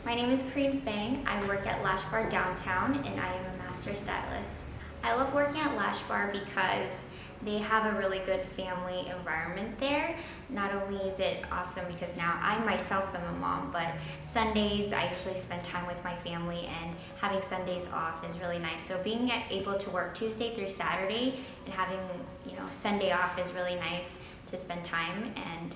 My name is Corrine Fang. I work at LashBar downtown and I am a Master Stylist. I love working at LashBar because they have a really good family environment there. Not only is it awesome because now I myself am a mom, but Sundays I usually spend time with my family, and having Sundays off is really nice. So being able to work Tuesday through Saturday and having Sunday off is really nice to spend time, and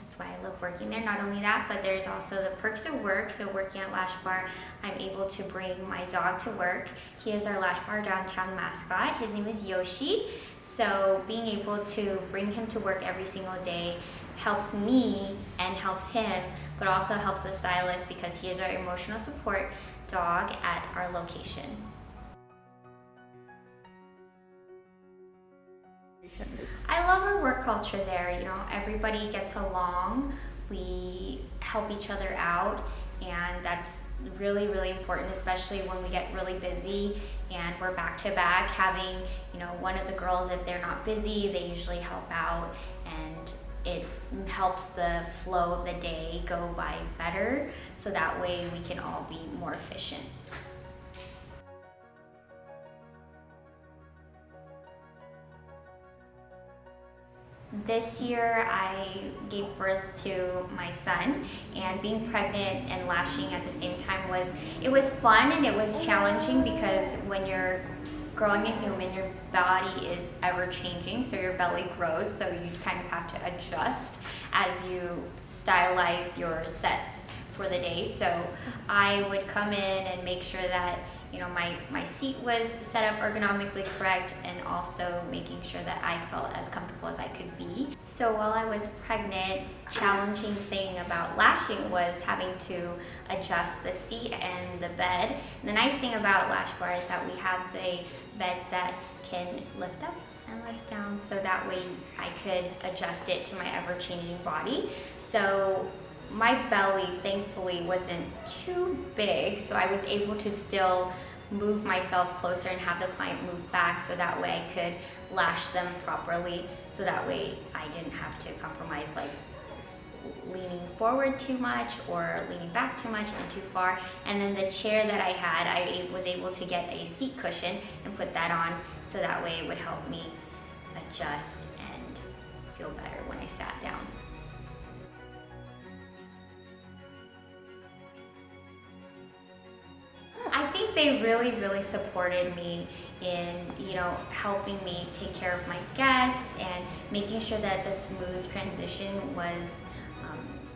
that's why I love working there. Not only that, but there's also the perks of work. So working at LashBar, I'm able to bring my dog to work. He is our LashBar downtown mascot. His name is Yoshi. So being able to bring him to work every single day helps me and helps him, but also helps the stylist because he is our emotional support dog at our location. I love our work culture there. Everybody gets along, we help each other out, and that's really, really important, especially when we get really busy and we're back to back. Having, one of the girls, if they're not busy, they usually help out, and it helps the flow of the day go by better, so that way we can all be more efficient. This year I gave birth to my son, and being pregnant and lashing at the same time was fun, and it was challenging because when you're growing a human, your body is ever changing, so your belly grows, so you kind of have to adjust as you stylize your sets for the day. So I would come in and make sure that my seat was set up ergonomically correct, and also making sure that I felt as comfortable as I could be. So while I was pregnant, challenging thing about lashing was having to adjust the seat and the bed. And the nice thing about LashBar is that we have the beds that can lift up and lift down, so that way I could adjust it to my ever-changing body. So my belly thankfully wasn't too big, so I was able to still move myself closer and have the client move back, so that way I could lash them properly, so that way I didn't have to compromise like leaning forward too much or leaning back too much and too far. And then the chair that I had, I was able to get a seat cushion and put that on, so that way it would help me adjust and feel better when I sat down. I think they really, really supported me in, helping me take care of my guests and making sure that the smooth transition was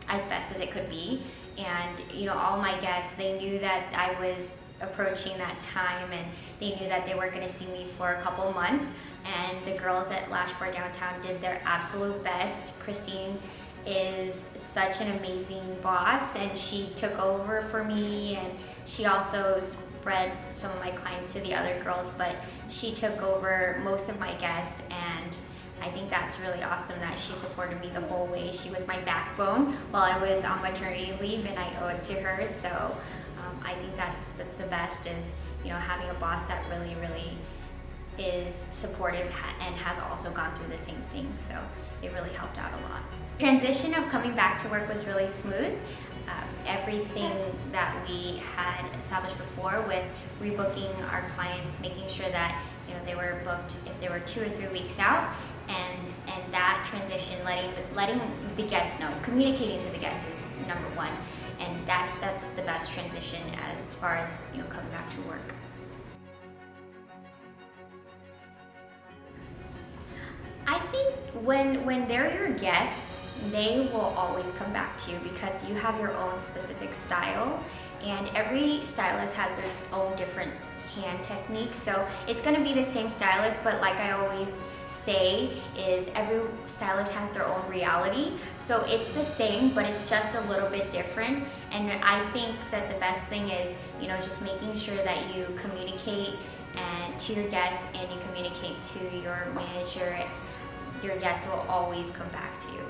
as best as it could be. And, all my guests, they knew that I was approaching that time, and they knew that they weren't going to see me for a couple months. And the girls at LashBar downtown did their absolute best. Christine is such an amazing boss, and she took over for me, and she also spread some of my clients to the other girls, but she took over most of my guests, and I think that's really awesome that she supported me the whole way. She was my backbone while I was on maternity leave, and I owe it to her. So I think that's the best, is having a boss that really, really is supportive and has also gone through the same thing. So it really helped out a lot. Transition of coming back to work was really smooth. Everything that we had established before with rebooking our clients, making sure that they were booked if they were 2 or 3 weeks out, and that transition, letting the guests know, communicating to the guests is number one, and that's the best transition as far as coming back to work. I think when they're your guests, they will always come back to you because you have your own specific style, and every stylist has their own different hand techniques. So it's going to be the same stylist, but like I always say, is every stylist has their own reality. So it's the same, but it's just a little bit different. And I think that the best thing is, just making sure that you communicate and to your guests, and you communicate to your manager. Your guests will always come back to you.